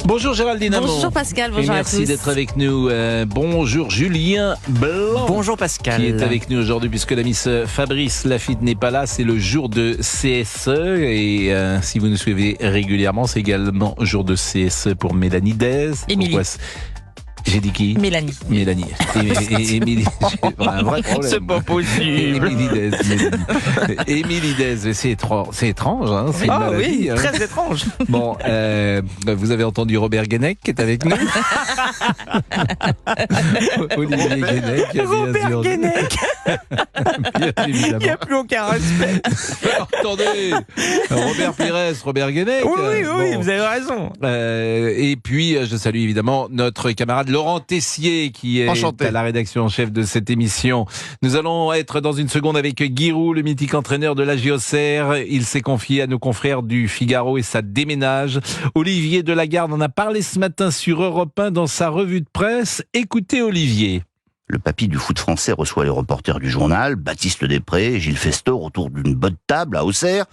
Bonjour Géraldine Amont. Bonjour Pascal, bonjour à tous. Merci d'être avec nous. Bonjour Julien Blanc. Bonjour Pascal. Qui est avec nous aujourd'hui puisque la Miss Fabrice Lafitte n'est pas là. C'est le jour de CSE et si vous nous suivez régulièrement, c'est également jour de CSE pour Mélanie Dez. Émilie. J'ai dit qui ? Mélanie. Émilie. Un vrai problème. C'est pas possible. Émilie Dez, c'est étrange, hein, c'est une maladie, oui, hein. très étrange. Bon, vous avez entendu Robert Guenec qui est avec nous. Olivier Guenec, bien Robert sûr. Guenec. Bien Il n'y évidemment. a plus aucun respect. Attendez, Robert Pires, Robert Guenec. Oui, Bon. vous avez raison. Et puis, je salue évidemment notre camarade Laurent Tessier qui est Enchanté. à la rédaction en chef de cette émission. Nous allons être dans une seconde avec Guy Roux, le mythique entraîneur de la JOCR. Il s'est confié à nos confrères du Figaro et ça déménage. Olivier Delagarde en a parlé ce matin sur Europe 1 dans sa revue de presse. Écoutez Olivier. Le papy du foot français reçoit les reporters du journal, Baptiste Després, Gilles Festor autour d'une bonne table à Auxerre,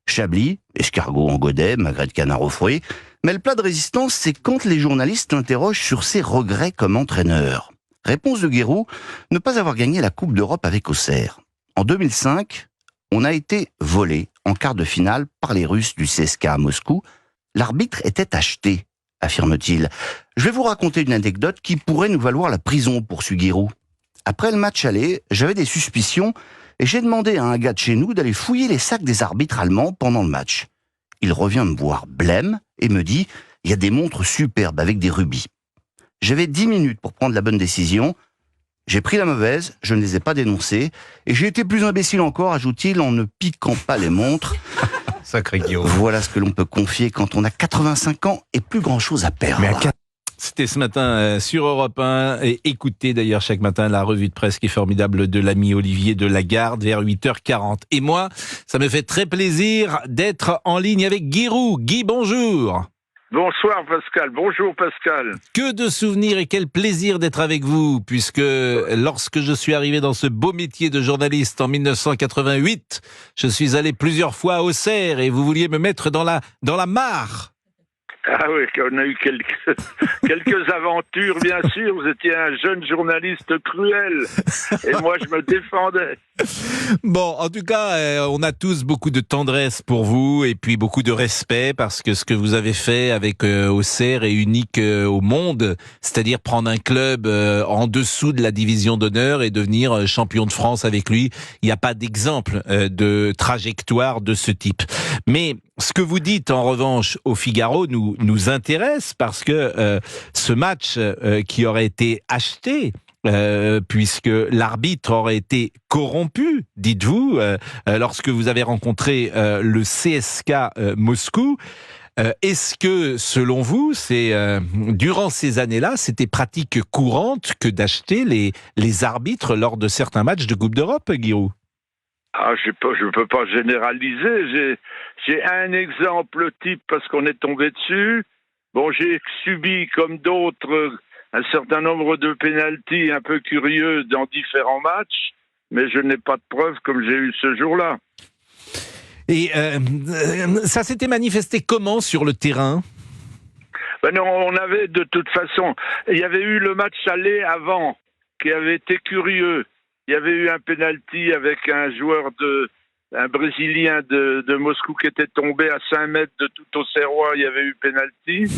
Chablis, escargot en godet, magret de canard au fruit. Mais le plat de résistance, c'est quand les journalistes l'interrogent sur ses regrets comme entraîneur. Réponse de Guéroux, ne pas avoir gagné la Coupe d'Europe avec Auxerre. En 2005, on a été volé en quart de finale par les Russes du CSKA à Moscou. L'arbitre était acheté, affirme-t-il. Je vais vous raconter une anecdote qui pourrait nous valoir la prison, poursuit Guéroux. Après le match aller, j'avais des suspicions et j'ai demandé à un gars de chez nous d'aller fouiller les sacs des arbitres allemands pendant le match. Il revient me voir blême et me dit « Il y a des montres superbes avec des rubis ». J'avais 10 minutes pour prendre la bonne décision. J'ai pris la mauvaise, je ne les ai pas dénoncées et j'ai été plus imbécile encore, ajoute-t-il, en ne piquant pas les montres. Sacré Guillaume. Voilà ce que l'on peut confier quand on a 85 ans et plus grand-chose à perdre. C'était ce matin sur Europe 1 et écoutez d'ailleurs chaque matin la revue de presse qui est formidable de l'ami Olivier Delagarde vers 8h40. Et moi, ça me fait très plaisir d'être en ligne avec Guy Roux. Guy, bonjour. Bonsoir Pascal, bonjour Pascal. Que de souvenirs et quel plaisir d'être avec vous, puisque lorsque je suis arrivé dans ce beau métier de journaliste en 1988, je suis allé plusieurs fois à Auxerre et vous vouliez me mettre dans la mare. Ah oui, on a eu quelques aventures, bien sûr. Vous étiez un jeune journaliste cruel. Et moi, je me défendais. Bon, en tout cas, on a tous beaucoup de tendresse pour vous et puis beaucoup de respect parce que ce que vous avez fait avec Auxerre est unique au monde, c'est-à-dire prendre un club en dessous de la division d'honneur et devenir champion de France avec lui. Il n'y a pas d'exemple de trajectoire de ce type. Mais ce que vous dites en revanche au Figaro nous intéresse parce que ce match qui aurait été acheté, puisque l'arbitre aurait été corrompu, dites-vous, lorsque vous avez rencontré le CSKA Moscou. Est-ce que, selon vous, durant ces années-là, c'était pratique courante que d'acheter les arbitres lors de certains matchs de Coupe d'Europe, Guy Roux ? Ah, je peux pas généraliser. J'ai un exemple type parce qu'on est tombé dessus. Bon, j'ai subi, comme d'autres, un certain nombre de pénaltys un peu curieux dans différents matchs, mais je n'ai pas de preuves comme j'ai eu ce jour-là. Et ça s'était manifesté comment sur le terrain ? Ben non, on avait de toute façon... Il y avait eu le match aller avant, qui avait été curieux. Il y avait eu un pénalty avec un Brésilien de Moscou qui était tombé à 5 mètres de tout Auxerrois, il y avait eu pénalty.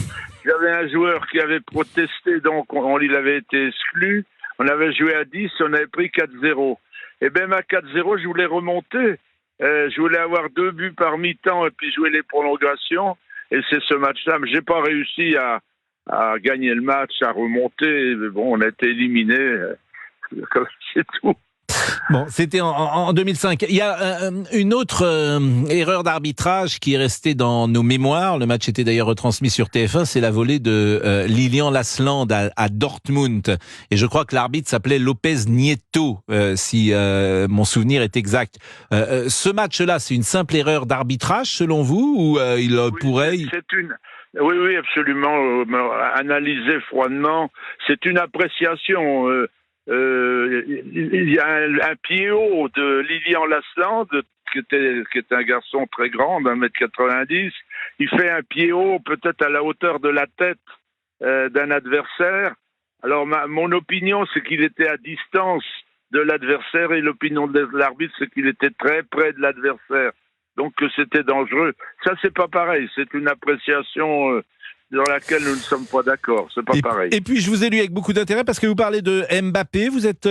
Il y avait un joueur qui avait protesté, donc il avait été exclu. On avait joué à 10, on avait pris 4-0. Et même à 4-0, je voulais remonter. Je voulais avoir 2 buts par mi-temps et puis jouer les prolongations. Et c'est ce match-là. Mais j'ai pas réussi à gagner le match, à remonter. Mais bon, on a été éliminés. C'est tout. Bon, c'était en 2005. Il y a une autre erreur d'arbitrage qui est restée dans nos mémoires. Le match était d'ailleurs retransmis sur TF1. C'est la volée de Lilian Lasland à Dortmund. Et je crois que l'arbitre s'appelait Lopez Nieto, si mon souvenir est exact. Ce match-là, c'est une simple erreur d'arbitrage selon vous ou il pourrait... Oui, absolument. Analyser froidement, c'est une appréciation. Il y a un pied haut de Lilian Lasland qui est un garçon très grand, d'1m90. Il fait un pied haut, peut-être à la hauteur de la tête d'un adversaire. Alors, mon opinion, c'est qu'il était à distance de l'adversaire, et l'opinion de l'arbitre, c'est qu'il était très près de l'adversaire. Donc, que c'était dangereux. Ça, c'est pas pareil. C'est une appréciation dans laquelle nous ne sommes pas d'accord. C'est pas pareil. Et puis, je vous ai lu avec beaucoup d'intérêt parce que vous parlez de Mbappé. Vous êtes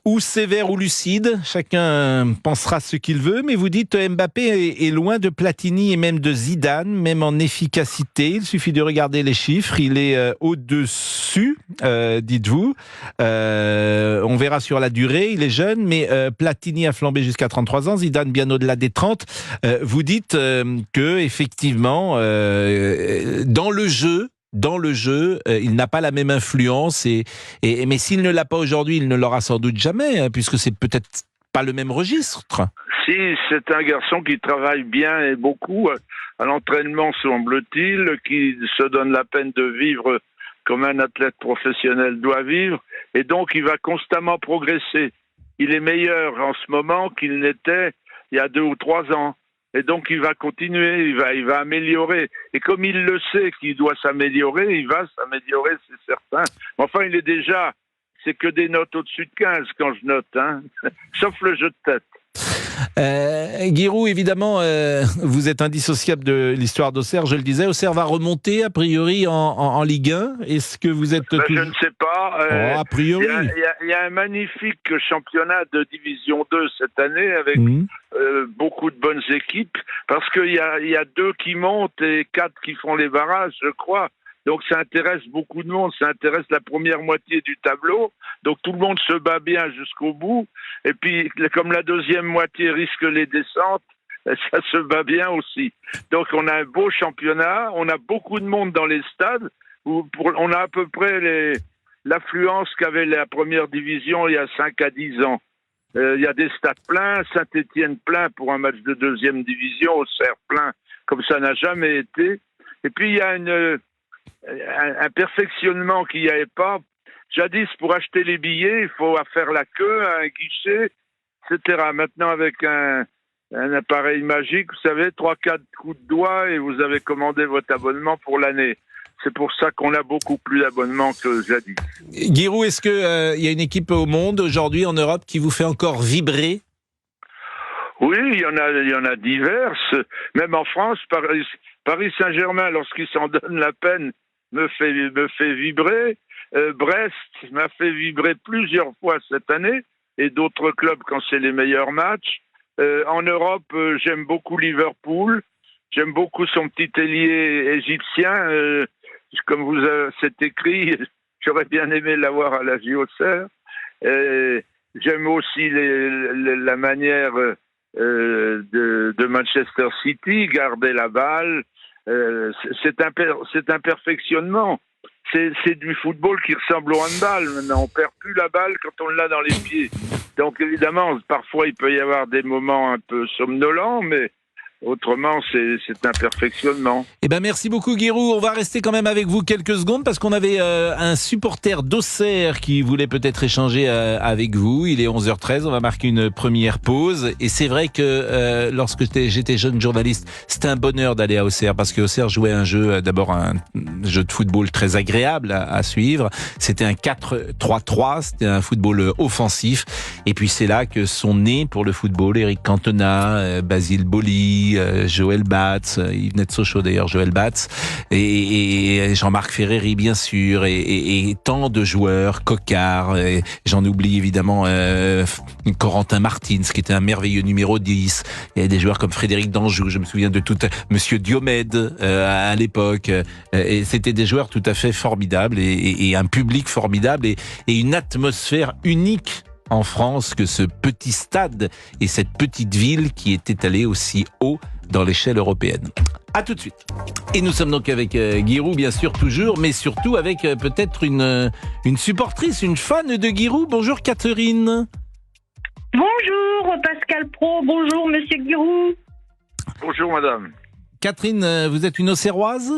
ou sévère ou lucide. Chacun pensera ce qu'il veut. Mais vous dites Mbappé est loin de Platini et même de Zidane, même en efficacité. Il suffit de regarder les chiffres. Il est au-dessus, dites-vous. On verra sur la durée. Il est jeune, mais Platini a flambé jusqu'à 33 ans. Zidane bien au-delà des 30. Vous dites que effectivement, dans le jeu, il n'a pas la même influence, mais s'il ne l'a pas aujourd'hui, il ne l'aura sans doute jamais, hein, puisque c'est peut-être pas le même registre. Si, c'est un garçon qui travaille bien et beaucoup à l'entraînement, semble-t-il, qui se donne la peine de vivre comme un athlète professionnel doit vivre, et donc il va constamment progresser. Il est meilleur en ce moment qu'il n'était il y a 2 ou 3 ans. Et donc, il va continuer, il va améliorer. Et comme il le sait qu'il doit s'améliorer, il va s'améliorer, c'est certain. Mais enfin, c'est que des notes au-dessus de 15 quand je note, hein. Sauf le jeu de tête. Giroud, évidemment, vous êtes indissociable de l'histoire d'Auxerre, je le disais. Auxerre va remonter, a priori, en Ligue 1. Est-ce que vous êtes... Je ne sais pas. A priori. Il y a un magnifique championnat de Division 2 cette année, avec beaucoup de bonnes équipes, parce qu'il y a 2 qui montent et 4 qui font les barrages, je crois. Donc ça intéresse beaucoup de monde, ça intéresse la première moitié du tableau. Donc tout le monde se bat bien jusqu'au bout. Et puis comme la deuxième moitié risque les descentes, ça se bat bien aussi. Donc on a un beau championnat, on a beaucoup de monde dans les stades. On a à peu près l'affluence qu'avait la première division il y a 5 à 10 ans. Il y a des stades pleins, Saint-Étienne plein pour un match de deuxième division, Auxerre plein, comme ça n'a jamais été. Et puis il y a un perfectionnement qu'il n'y avait pas. Jadis, pour acheter les billets, il faut faire la queue à un guichet, etc. Maintenant, avec un appareil magique, vous savez, 3-4 coups de doigt et vous avez commandé votre abonnement pour l'année. C'est pour ça qu'on a beaucoup plus d'abonnements que jadis. Giroud, est-ce qu'il y a une équipe au monde, aujourd'hui, en Europe, qui vous fait encore vibrer ? Oui, il y en a diverses. Même en France, Paris Saint-Germain, lorsqu'il s'en donne la peine, me fait vibrer. Brest m'a fait vibrer plusieurs fois cette année, et d'autres clubs quand c'est les meilleurs matchs. En Europe, j'aime beaucoup Liverpool. J'aime beaucoup son petit ailier égyptien. Comme c'est écrit, j'aurais bien aimé l'avoir à la JOCR. J'aime aussi la manière de Manchester City, garder la balle. C'est un perfectionnement. C'est du football qui ressemble au handball. Maintenant, on perd plus la balle quand on l'a dans les pieds. Donc évidemment, parfois il peut y avoir des moments un peu somnolents, mais autrement, c'est un perfectionnement. Eh ben, merci beaucoup, Giroud. On va rester quand même avec vous quelques secondes parce qu'on avait un supporter d'Auxerre qui voulait peut-être échanger avec vous. Il est 11h13. On va marquer une première pause. Et c'est vrai que lorsque j'étais jeune journaliste, c'était un bonheur d'aller à Auxerre parce que Auxerre jouait un jeu, d'abord un jeu de football très agréable à suivre. C'était un 4-3-3. C'était un football offensif. Et puis, c'est là que sont nés pour le football Eric Cantona, Basile Boli, Joël Batz, il venait de Sochaux d'ailleurs, Joël Batz, et Jean-Marc Ferreri bien sûr, et tant de joueurs, Coquard, j'en oublie évidemment Corentin Martins qui était un merveilleux numéro 10, il y avait des joueurs comme Frédéric Danjou, je me souviens de Monsieur Diomède à l'époque, et c'était des joueurs tout à fait formidables, et un public formidable, et une atmosphère unique en France que ce petit stade et cette petite ville qui est étalée aussi haut dans l'échelle européenne. À tout de suite. Et nous sommes donc avec Giroud, bien sûr, toujours, mais surtout avec peut-être une supportrice, une fan de Giroud. Bonjour Catherine. Bonjour Pascal Pro, bonjour Monsieur Giroud. Bonjour madame. Catherine, vous êtes une Auxerroise ?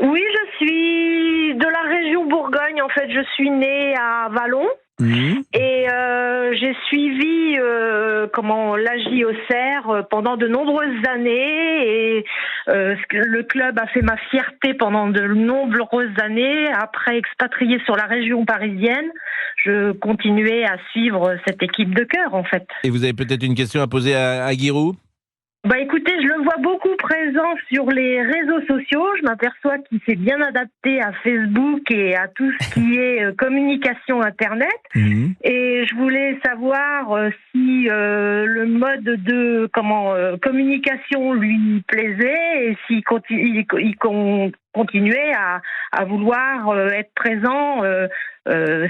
Oui, je suis de la région Bourgogne, en fait, je suis née à Vallon. Et j'ai suivi l'AJ Auxerre pendant de nombreuses années et le club a fait ma fierté pendant de nombreuses années. Après expatrié sur la région parisienne, je continuais à suivre cette équipe de cœur en fait. Et vous avez peut-être une question à poser à Giroud ? Bah écoutez, je le vois beaucoup présent sur les réseaux sociaux. Je m'aperçois qu'il s'est bien adapté à Facebook et à tout ce qui est communication Internet. Et je voulais savoir si le mode de communication lui plaisait et s'il continuait à vouloir être présent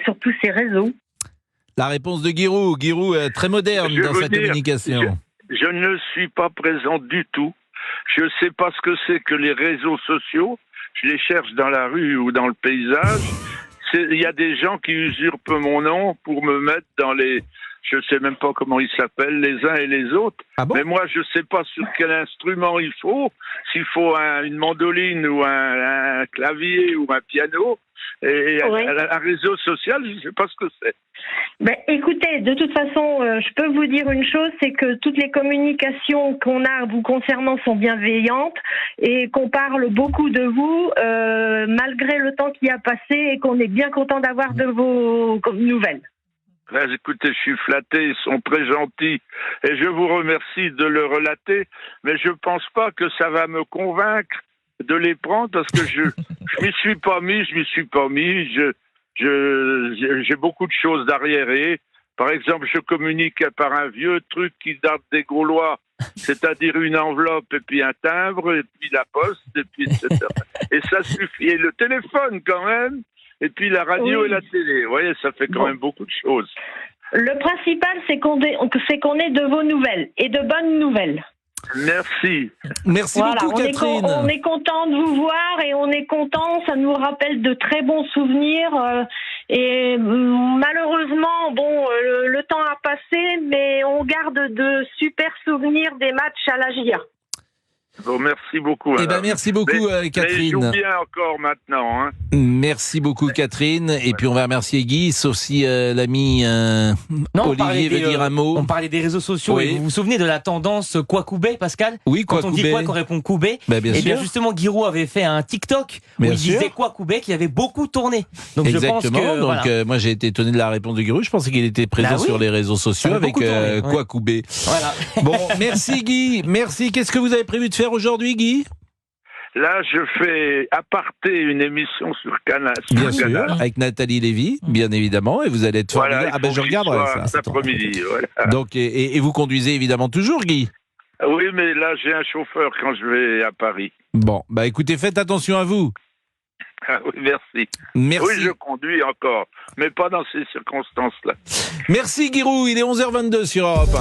sur tous ces réseaux. La réponse de Giroud. Giroud est très moderne dans sa communication. Je ne suis pas présent du tout. Je ne sais pas ce que c'est que les réseaux sociaux. Je les cherche dans la rue ou dans le paysage. Il y a des gens qui usurpent mon nom pour me mettre dans les... Je ne sais même pas comment ils s'appellent, les uns et les autres. Ah bon ? Mais moi, je ne sais pas sur quel instrument il faut. S'il faut une mandoline ou un clavier ou un piano. Et un réseau social, je ne sais pas ce que c'est. Ben, écoutez, de toute façon, je peux vous dire une chose, c'est que toutes les communications qu'on a vous concernant sont bienveillantes et qu'on parle beaucoup de vous, malgré le temps qui a passé et qu'on est bien content d'avoir de vos nouvelles. Écoutez, je suis flatté, ils sont très gentils et je vous remercie de le relater, mais je ne pense pas que ça va me convaincre de les prendre parce que je m'y suis pas mis, j'ai beaucoup de choses d'arriéré. Par exemple, je communique par un vieux truc qui date des Gaulois, c'est-à-dire une enveloppe et puis un timbre et puis la poste et puis etc. Et ça suffit. Et le téléphone quand même, et puis la radio et la télé. Vous voyez, ça fait quand même beaucoup de choses. Le principal, c'est qu'on ait de vos nouvelles et de bonnes nouvelles. Merci. Merci beaucoup, Catherine. On est content de vous voir et on est content. Ça nous rappelle de très bons souvenirs. Et malheureusement, le temps a passé, mais on garde de super souvenirs des matchs à la GIA. Bon, merci beaucoup. Eh ben, merci beaucoup, Catherine. Mais joue bien encore maintenant. Hein. Merci beaucoup, Catherine. Et puis, on va remercier Guy, sauf si l'ami Olivier veut dire un mot. On parlait des réseaux sociaux. Oui. Et vous vous souvenez de la tendance quoi Koubé, Pascal ? Oui, quoi Quand on dit quoi, qu'on répond Koubé. Bien Et bien sûr. justement, Giroud avait fait un TikTok où il disait quoi Koubé qui avait beaucoup tourné. Donc exactement. je pense que, Donc voilà. moi, j'ai été étonné de la réponse de Giroud. Je pensais qu'il était présent sur les réseaux sociaux avec quoi Koubé. Voilà. Bon, merci Guy. Merci. Qu'est-ce que vous avez prévu de faire aujourd'hui, Guy ? Là, je fais aparté une émission sur Canal. Bien sûr, avec Nathalie Lévy, bien évidemment, et vous allez être formidable. Voilà, je regarderai ça. Cet après-midi, voilà. Donc, et vous conduisez évidemment toujours, Guy ? Oui, mais là, j'ai un chauffeur quand je vais à Paris. Bon, bah écoutez, faites attention à vous. Ah oui, merci. Merci. Oui, je conduis encore, mais pas dans ces circonstances-là. Merci, Giroud, il est 11h22 sur Europe 1.